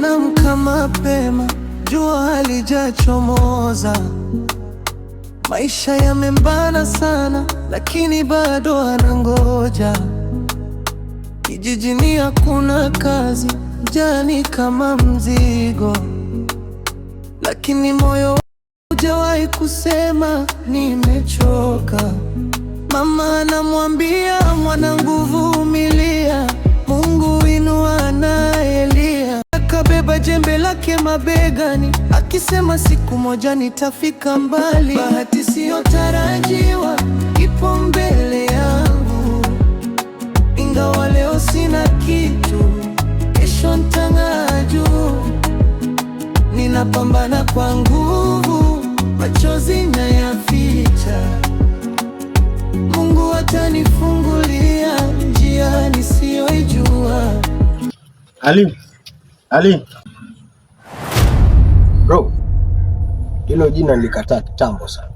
Naamka mapema, jua halijachomoza. Maisha yamembana sana, lakini bado anangoja. Kijijini hakuna kazi, njaa kama mzigo, lakini moyo hujawahi kusema nimechoka. Mama anamwambia, mwanangu vumilia, Mungu inua anayelia. Akabeba jembe lake mabegani, akisema siku moja nitafika mbali. Bahati siyotarajiwa ipo mbele yangu, ingawa leo sina kitu, kesho nitang'aa juu. Ninapambana kwa nguvu, machozi nayaficha. Mungu atanifungulia njia nisiyoijua. Ali. Bro, hilo jina nilikataa kitambo sana.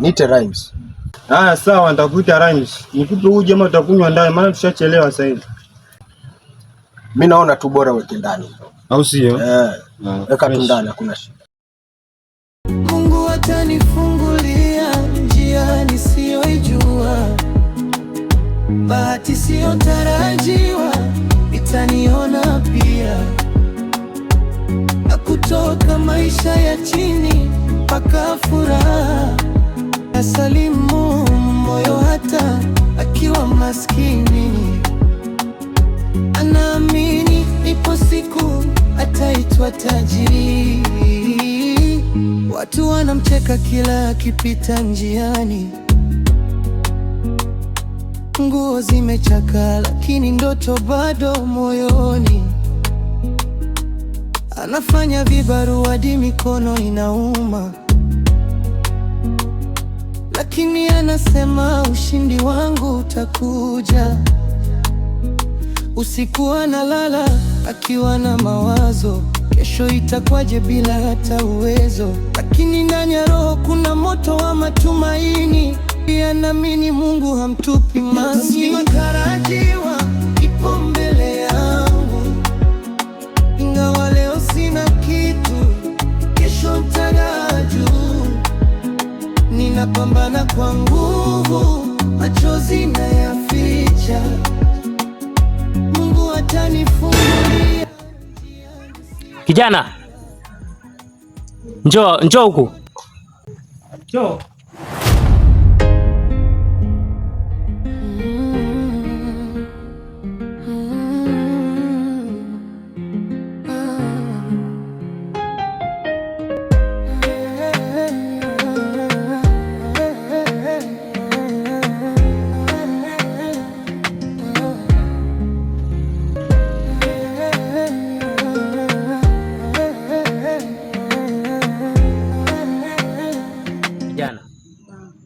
Nite Rhymes. Sawa, nitakuita Rhymes. Nikupe uje ama utakunywa ndani, maana tushachelewa sasa hivi. Mimi naona tu bora weke ndani. Au sio? Weka tu ndani, hakuna shida. Mungu atanifungulia njia nisiyoijua. Bahati siyotarajiwa itaniona pia, na kutoka maisha ya chini mpaka furaha. Asalimu moyo hata akiwa maskini, anaamini ipo siku ataitwa tajiri. Watu wanamcheka kila akipita njiani, nguo zimechakaa lakini ndoto bado moyoni. Anafanya vibarua hadi mikono inauma, lakini anasema ushindi wangu utakuja. Usiku analala akiwa na mawazo, kesho itakwaje bila hata uwezo. Lakini ndani ya roho kuna moto wa matumaini, anaamini Mungu hamtupi maskini. Matarajiwa ipo mbele yangu, ingawa leo sina kitu, kesho nitang'aa juu. Ninapambana kwa nguvu, machozi nayaficha. Mungu atanifungulia. Kijana, njoo huku. Njoo.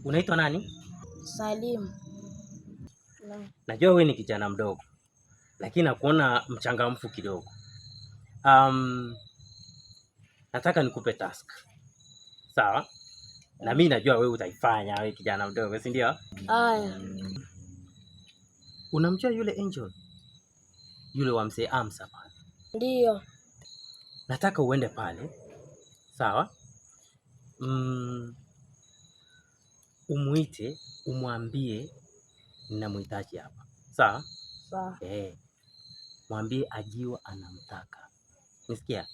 Unaitwa nani? Salim. Najua wewe ni kijana mdogo, lakini nakuona mchangamfu kidogo. Nataka nikupe task. Sawa? Na mimi najua wewe utaifanya, wewe kijana mdogo, si ndio? Haya. Unamjua yule Angel? Yule wa mzee Amsa pale? Ndio. Nataka uende pale. Sawa? Umuite, umwambie ninamhitaji hapa. Sawa? Sawa. Mwambie Ajiwa anamtaka. Nisikia?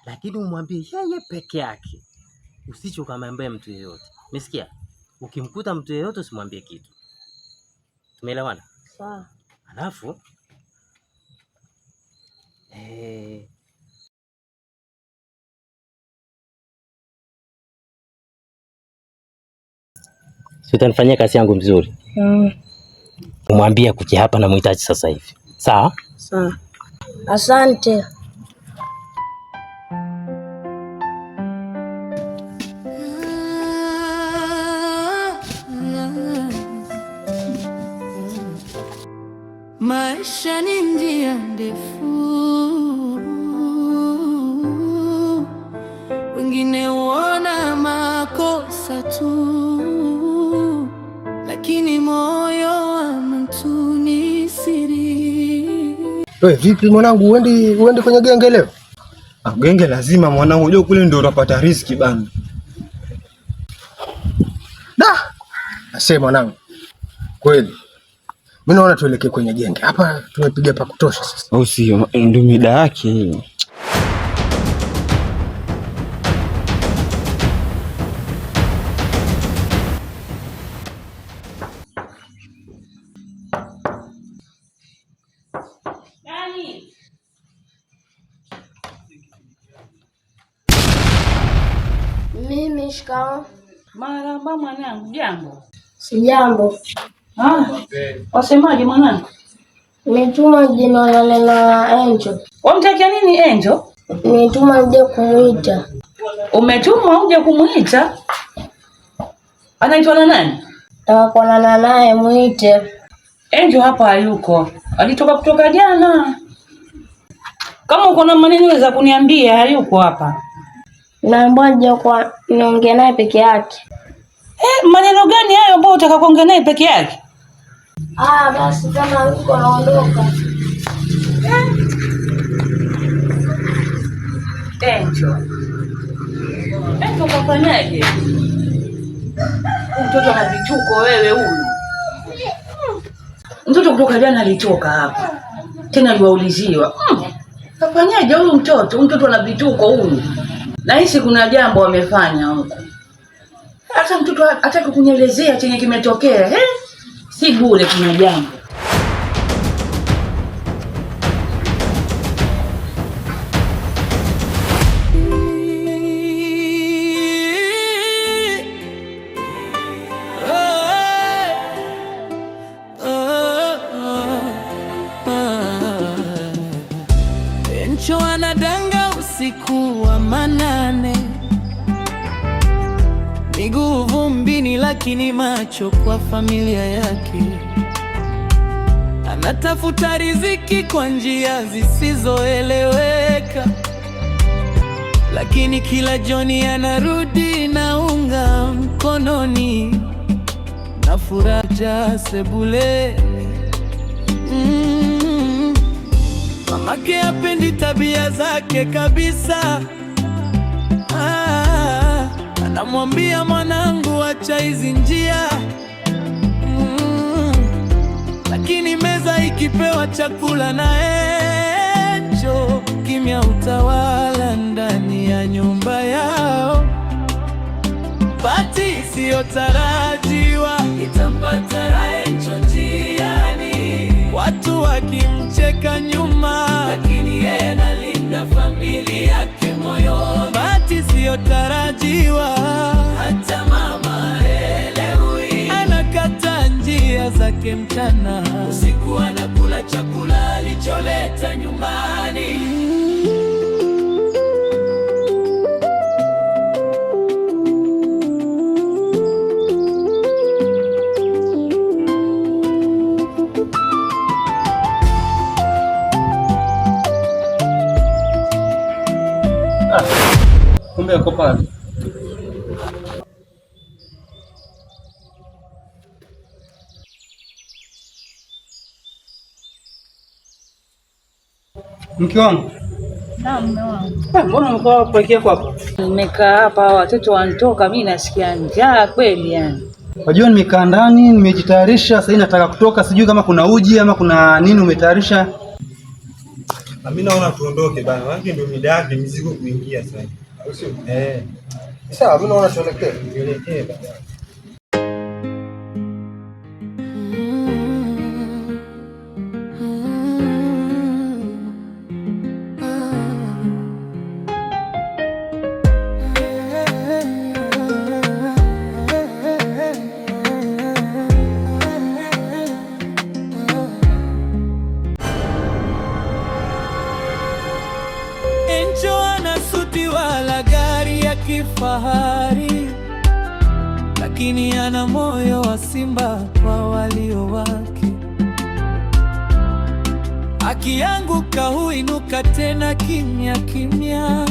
Lakini umwambie yeye peke yake. Usicho ukamwambia mtu yeyote. Nisikia? Ukimkuta mtu yeyote usimwambie kitu. Tumeelewana? Sawa. Alafu si utanifanyia kazi yangu mzuri? Umwambie kuja hapa na muhitaji sasa hivi. Sawa? Sawa. Asante. Maisha ni njia ndefu, wengine huona makosa pesa tu, lakini moyo wa mtu ni siri. Wewe vipi mwanangu, uendi kwenye genge leo? Genge lazima mwanangu, unajua kule ndio unapata riziki bana. Asema mwanangu, kweli mimi naona tuelekee kwenye genge. Hapa tumepiga pa kutosha sasa. Au sio? Ndio mida yake. Mimi shikamoo. Marahaba mwanangu, jambo? Si jambo. Wasemaje mwanangu? Nimetuma jina la nena Angel. Wamtakia nini Angel? Nimetuma uje kumuita. Umetuma uje kumuita? Anaitwa na nani? Takuonana naye muite. Angel hapa hayuko. Alitoka kutoka jana. Kama uko na maneno za kuniambia hayuko hapa. Naomba kwa niongee naye peke yake. Maneno gani hayo ambayo utaka kuongea naye peke yake? Basi kama yuko naondoka. Angel kafanyaje? Mtoto ana vituko wewe huyu. Mtoto kutoka jana alitoka hapa. Tena aliwauliziwa. Kafanyaje huyu mtoto? Mtoto ana vituko huyu. Nahisi kuna jambo wamefanya huko. Hata mtoto hataki kunielezea chenye kimetokea. Si bure kuna jambo. Angel anadanga usiku wa manane, miguu vumbini lakini macho kwa familia yake. Anatafuta riziki kwa njia zisizoeleweka, lakini kila jioni anarudi na unga mkononi na furaha sebuleni. Mamake hapendi tabia zake kabisa. Anamwambia mwanangu acha hizi njia. Lakini meza ikipewa chakula na Angel, kimya utawala ndani ya nyumba yao. Pati isiyotarajiwa itampata Angel njiani, watu wakimcheka nyuma, lakini yeye analinda familia yake moyoni. Bahati isiyotarajiwa, hata mama haelewi. Anakata njia zake mchana, usiku anakula chakula alicholeta nyumbani. Kumbe uko pale. Mke wangu. Naam, mume wangu. Mbona mko peke yako hapa? Nimekaa hapa watoto wanatoka, mimi nasikia njaa kweli yani. Wajua nimekaa ndani, nimejitayarisha, sasa nataka kutoka, sijui kama kuna uji ama kuna nini umetayarisha. Na mimi naona tuondoke bana, wangi ndio mida yake mizigo kuingia sasa. Au sio? Sawa, mimi naona tuelekee bana. Angel ana suti wala gari ya kifahari, lakini ana moyo wa simba kwa walio wake. Akianguka huinuka tena kimya kimya,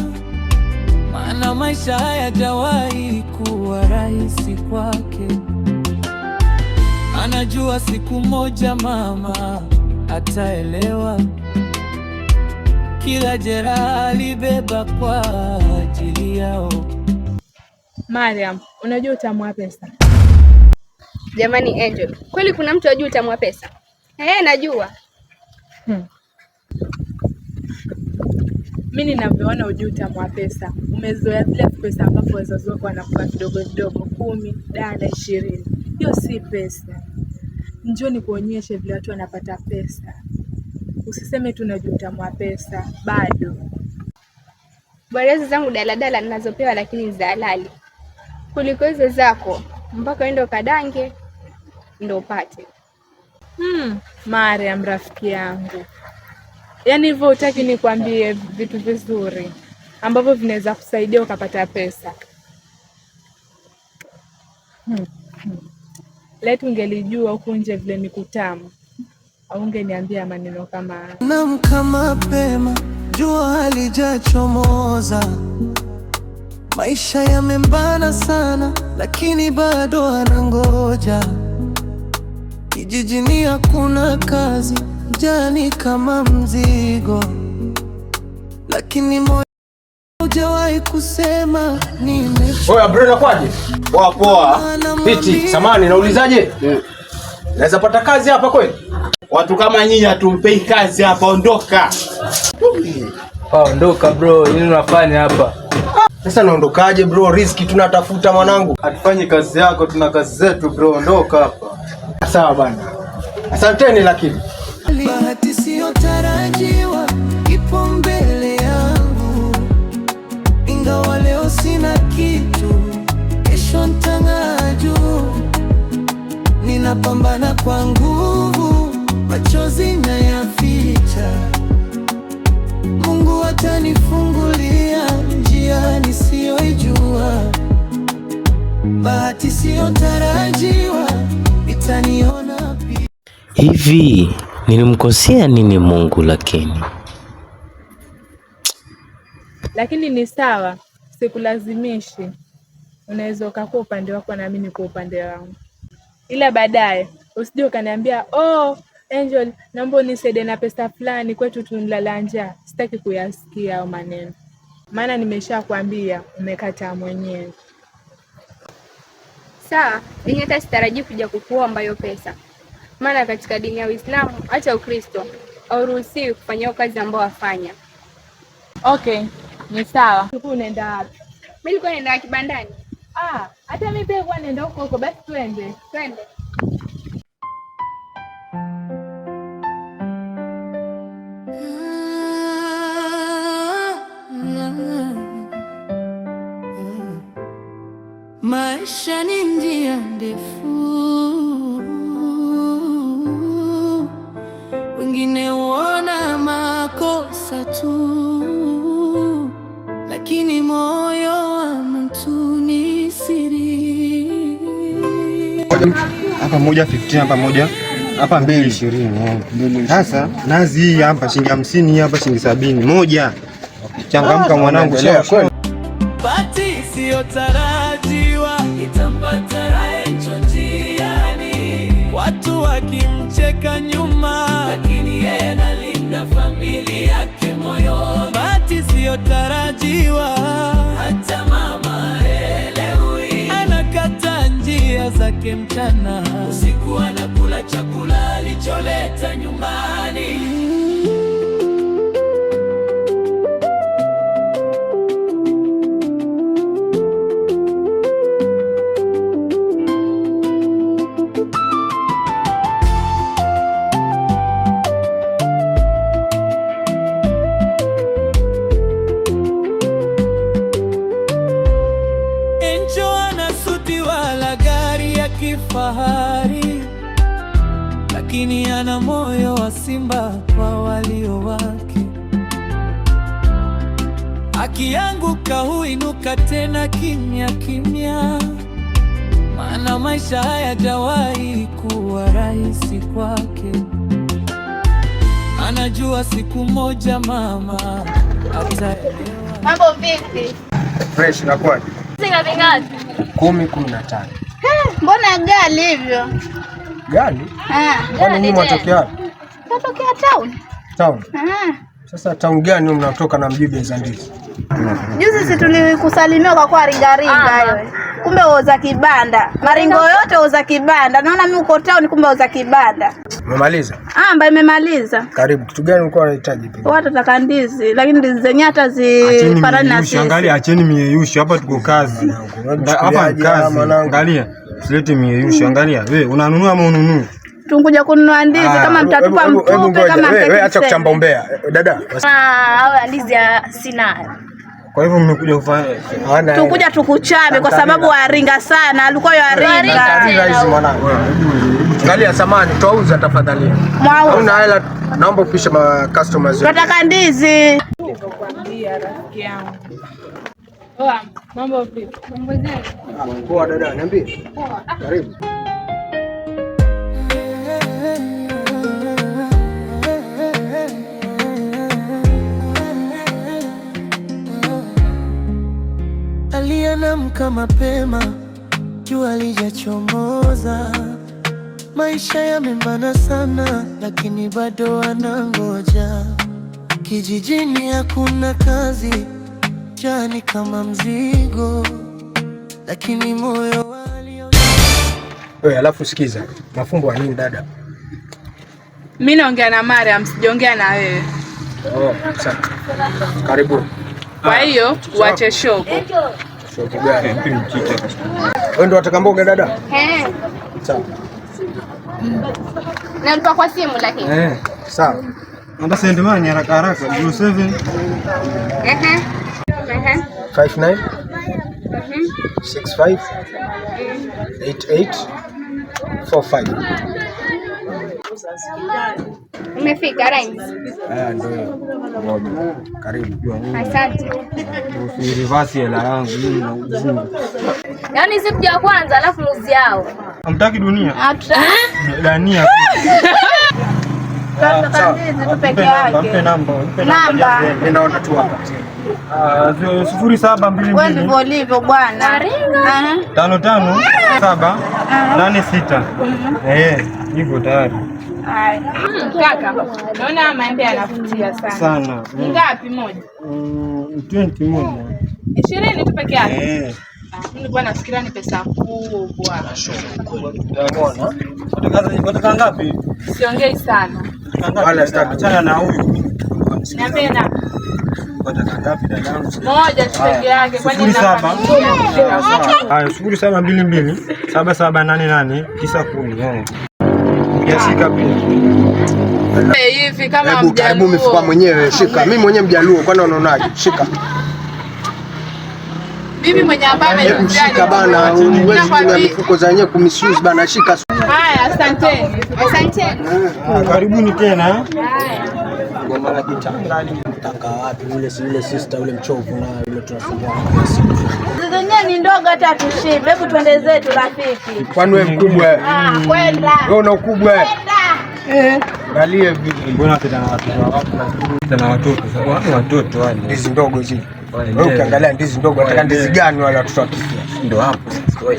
maana maisha hayajawahi kuwa rahisi. rahisi kwake. Anajua siku moja mama ataelewa. Kila jeraha alibeba kwa ajili yao. Mariam, unajua utamu wa pesa? Jamani Angel, kweli kuna mtu ajua utamu wa pesa? Najua. Mimi ninavyoona ujui utamu wa pesa. Umezoea zile pesa ambapo wazazi wako wanakupa kidogo kidogo, 10, 20. Hiyo si pesa. Njoo nikuonyeshe vile watu wanapata pesa. Usiseme tu unajua utamu wa pesa, bado. Bwana zangu daladala ninazopewa lakini za halali. Kuliko hizo zako mpaka endo kadange ndo upate. Mariam rafiki yangu. Yaani hivyo hutaki nikwambie vitu vizuri ambavyo vinaweza kusaidia ukapata pesa. Letu ungelijua huku nje vile ni kutamu, au ungeniambia maneno kama haya. Naamka mapema, jua halijachomoza. Maisha yamembana sana, lakini bado anangoja. Kijijini hakuna kazi, jani kama mzigo. Lakini moyo hujawahi kusema nimechoka. Oya bro, nakwaje? Poa. Piti, samani naulizaje? Naweza pata kazi hapa kweli? Watu kama nyinyi hatumpei kazi hapa, ondoka. Ondoka bro, nini unafanya hapa? Sasa naondokaje bro? Riziki tunatafuta mwanangu. Hatufanyi kazi yako, tuna kazi zetu bro, ondoka hapa. Sawa bana. Asanteni lakini. Bahati siyotarajiwa ipo mbele yangu. Ingawa leo sina kitu, kesho nitang'aa juu. Ninapambana kwa nguvu, machozi nayaficha. Mungu atanifungulia njia nisiyoijua. Bahati siyotarajiwa itaniona pia. Hivi nilimkosea nini Mungu? Lakini ni sawa, sikulazimishi. Unaweza ukakuwa upande wako na mimi kwa upande wangu. Ila baadaye usije ukaniambia, Angel, naomba unisaidie na pesa fulani, kwetu tunalala njaa. Sitaki kuyasikia hayo maneno. Maana nimeshakwambia umekataa mwenyewe. Sawa, mimi hata sitarajii kuja kukuomba hiyo pesa. Maana katika dini ya Uislamu hata Ukristo hauruhusiwi kufanya kazi ambayo wafanya. Okay, ni sawa. Unaenda wapi? Mimi nilikuwa naenda kibandani. Hata mimi pia nilikuwa naenda huko, basi twende. Maisha ni njia ndefu, wengine huona makosa tu, lakini moyo wa mtu ni siri. Hapa 115, hapa moja, hapa 220. Sasa nazi hii hapa shilingi 50, hapa shilingi 70. Moja. Changamka mwanangu. Bahati siyotarajiwa itampata Angel njiani. Watu wakimcheka nyuma, lakini yeye analinda familia yake moyoni. Bahati siyotarajiwa, hata mama elewi. Anakata njia zake mchana, usiku anakula chakula alicholeta nyumbani. Kifahari, lakini ana moyo wa simba kwa walio wake. Akianguka huinuka tena kimya kimya, maana maisha hayajawahi kuwa rahisi kwake. Anajua siku moja mama ataelewa. Mambo vipi? Fresh na kwaje? Singa vingapi? 10, 15. Mbona gali hivyo? Gali? Kwani nyinyi mwatokea wapi? Natokea town. Town? Sasa town gani mnatoka na mjui bei za ndizi? Juzi sisi tulikusalimia kwa ringa wewe. Kumbe uza kibanda. Maringo yote uza kibanda. Naona mimi uko town kumbe uza kibanda. Umemaliza? Amba imemaliza. Karibu. Kitu gani ulikuwa unahitaji pia? Watu nataka ndizi, lakini ndizi zenyewe hata zifanani na sisi. Angalia, acheni mieyusho hapa, tuko kazi. Hapa kazi. Angalia, usilete mieyusho. Angalia, wewe unanunua ama ununui? Tunkuja kununua ndizi kama mtatupa mtupe kama wewe acha kuchamba umbea. Dada. Au ndizi sina. Kwa hivyo mmekuja kufanya tukuja tukuchabe kwa sababu waringa sana, alikuwa yaringa. Hizi mwanangu. Angalia samani, tuauza tafadhali. Hauna hela, naomba upishe ma customers. Tunataka ndizi. Nikwambia rafiki yangu. Poa, mambo vipi? Mambo gani? Poa dada, niambie. Karibu. Aliamka mapema, jua lijachomoza. Maisha yamembana sana, lakini bado anangoja. Kijijini hakuna kazi, jani kama mzigo, lakini moyo walio. Wewe alafu sikiza, mafumbo ya nini dada? Mimi naongea na Mariam, sijaongea na wewe. Sawa. Karibu. Kwa hiyo uache shoko. Shoko gani? Wewe ndo wataka mboga dada? Sawa. Nalipa kwa simu lakini. Sawa. Namba send money haraka 07 59 65 88 45. Umefika Rhymes? Ndio. Karibu. Asante. Reverse hela yangu mimi na uzungu. Yaani siku ya kwanza alafu nuzi yao. Hamtaki dunia? Dania. Sasa ndizi tu peke yake. Mpe namba. Nenda watu hapa. 0722. Wewe ndivyo ulivyo bwana. 55 786. Hivyo tayari. Kaka, naona maembe yanavutia sana. Ngapi moja? 20 moja. 20 tu peke yake. Mimi bwana nafikiria ni pesa kubwa. Wataka ngapi? Siongei sana. Wala sitachana na huyu. Niambie na. Wataka ngapi dada yangu? Moja tu peke yake kwani na familia. Haya 0722 7788 910. Yashika pia. Hivi kama mjaluo. Karibu mifupa mwenyewe, shika. Mimi mwenyewe mjaluo, kwani unaonaje? Shika. Mimi mwenye ambaye mshika bana, huwezi kuna mifuko za yenyewe kumisuse bana, shika. Haya, asanteni. Asanteni. Karibuni tena. Ngoma la kitanga alitaka wapi yule sister yule mchovu na yule tunasumbua. Zenyewe ni ndogo hata tushibe. Hebu twende zetu rafiki. Kwani wewe mkubwa? Kwenda. Wewe una ukubwa? Angalie vipi. Mbona tena watoto? Watoto wale. Ndizi ndogo zile. Wewe ukiangalia ndizi ndogo unataka ndizi gani wale watoto wa kike? Ndio hapo.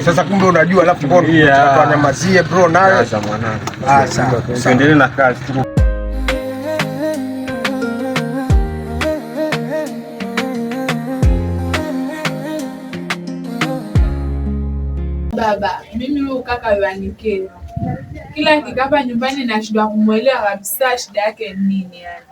Sasa kumbe unajua alafu mbona tunanyamazie bro nawe? Sasa mwanangu. Sawa. Tuendelee na kazi. Baba, mimi huyu kaka yuanikea. Kila kikapa nyumbani nashindwa kumuelewa kabisa shida yake nini yani.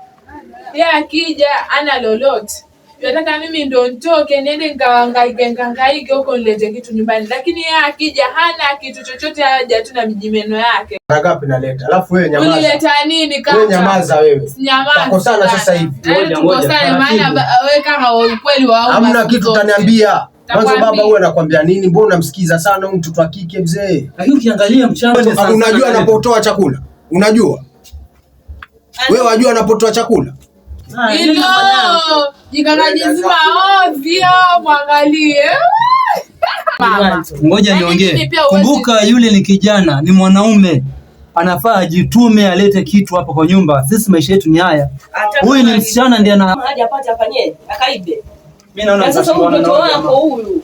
Yeye akija ana lolote. Yataka mimi ndo nitoke niende nikahangaike huko nilete kitu nyumbani. Lakini yeye akija hana kitu chochote, haja tu na mijimeno yake. Ngapi naleta? Alafu wewe nyamaza. Unileta nini kaka? Wewe nyamaza wewe. Nyamaza. Tukosana sasa hivi. Tukosana maana wewe kama ukweli waomba. Hamna kitu utaniambia. Mwanzo baba huwa anakuambia nini? Mbona unamsikiza sana huyu mtoto wa kike mzee? Lakini ukiangalia mchana unajua anapotoa chakula? Unajua? Wewe wajua anapotoa chakula? Hilo jikangajizima ovyo, mwangalie. Ngoja niongee. Kumbuka yule ni kijana, ni mwanaume. Anafaa ajitume alete kitu hapa kwa nyumba. Sisi maisha yetu ni haya. Huyu ni msichana ndiye ana haja apate afanye akaibe. Mimi naona sasa mtoto wako huyu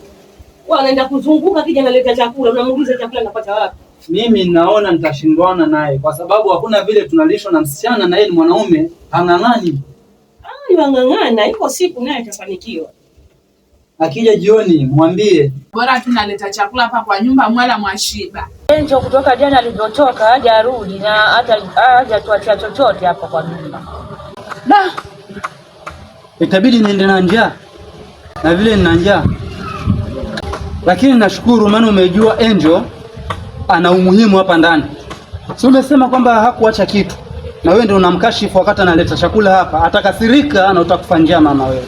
anaenda kuzunguka kija analeta chakula, unamuuliza chakula napata wapi? Mimi naona nitashindwana naye kwa sababu hakuna vile tunalishwa na msichana na yeye ni mwanaume, hang'ang'ani. Yang'ang'ana, iko siku naye atafanikiwa. Akija jioni mwambie bora tunaleta chakula hapa kwa nyumba mwala mwashiba. Enjo kutoka jana alivyotoka hajarudi na hata hajatuachia chochote hapa kwa nyumba. Itabidi niende na njaa. Na vile nina njaa. Lakini nashukuru maana umejua Angel ana umuhimu hapa ndani. Si umesema kwamba hakuacha kitu. Na wewe ndio unamkashifu wakati analeta chakula hapa. Atakasirika na utakufa njaa mama wewe.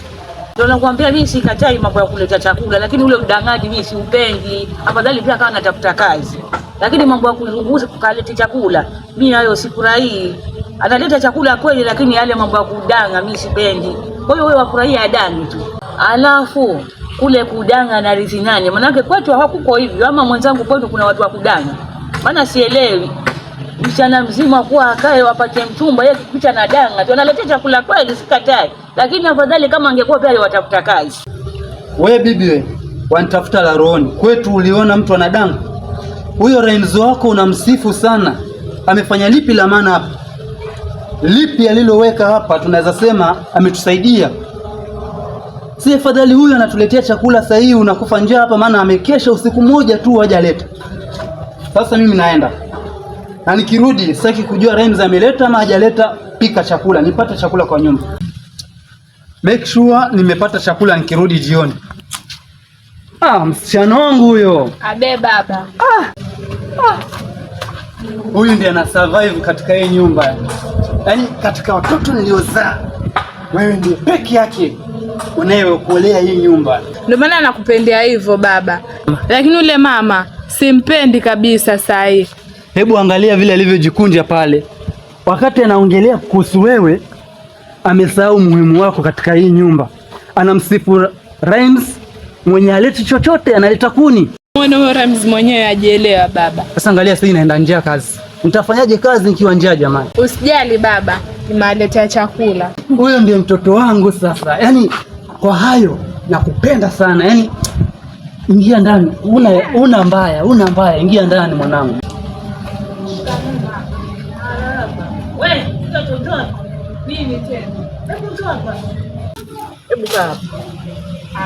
Ndio nakwambia mimi sikatai mambo ya kuleta chakula, lakini ule udangaji mimi siupendi. Afadhali pia kama natafuta kazi. Lakini mambo ya kuzunguza kukaleta chakula, mimi hayo sifurahii. Analeta chakula kweli, lakini yale mambo ya kudanga mimi sipendi. Kwa hiyo wewe wafurahia adangi tu. Alafu kule kudanga na rithi nani? Maana kwetu hakuko hivyo, ama mwenzangu kwetu kuna watu wa kudanga. Maana sielewi. Mchana mzima kuwa akae wapate mtumba yeye kupita na danga. Tu analeta chakula kweli sikatai. Lakini afadhali kama angekuwa pia watafuta kazi. Wewe bibi wewe, wanitafuta la rohoni. Kwetu uliona mtu anadanga? Huyo Renzo wako unamsifu sana. Amefanya lipi la maana hapa? Lipi aliloweka hapa tunaweza sema ametusaidia? Si afadhali huyu anatuletea chakula sahihi unakufa njaa hapa maana amekesha usiku mmoja tu hajaleta. Sasa mimi naenda. Na nikirudi sitaki kujua Renzo ameleta ama hajaleta, pika chakula, nipate chakula kwa nyumba. Make sure nimepata chakula nikirudi jioni. Msichana wangu huyo. Abe baba. Huyu ndiye ana survive katika hii nyumba. Yaani katika watoto niliozaa wewe ndiye peke yake unayeokolea hii nyumba. Ndio maana nakupendea hivyo baba. Lakini ule mama simpendi kabisa saa hii. Hebu angalia vile alivyojikunja pale. Wakati anaongelea kuhusu wewe, amesahau muhimu wako katika hii nyumba. Anamsifu Rhymes mwenye aleti chochote analeta kuni. Mwana Rhymes mwenyewe ajielewa baba. Sasa angalia sasa inaenda njaa kazi. Nitafanyaje kazi nikiwa njaa jamani? Usijali baba, nimeleta chakula. Huyo ndiye mtoto wangu sasa. Yaani kwa hayo nakupenda sana. Yaani ingia ndani. Una mbaya, ingia ndani mwanangu. Wewe, mtoto. Nini tena? Hebu kaa.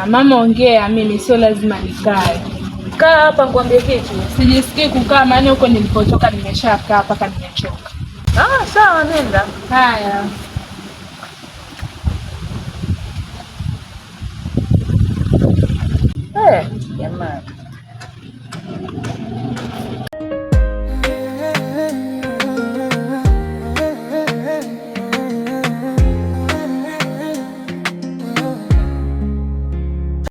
Mama ongea, mimi sio lazima nikae. Kaa hapa ngwambie kitu. Sijisikii kukaa maana huko nilipotoka nimeshakaa mpaka nimechoka. Sawa nenda. Haya. Jamani.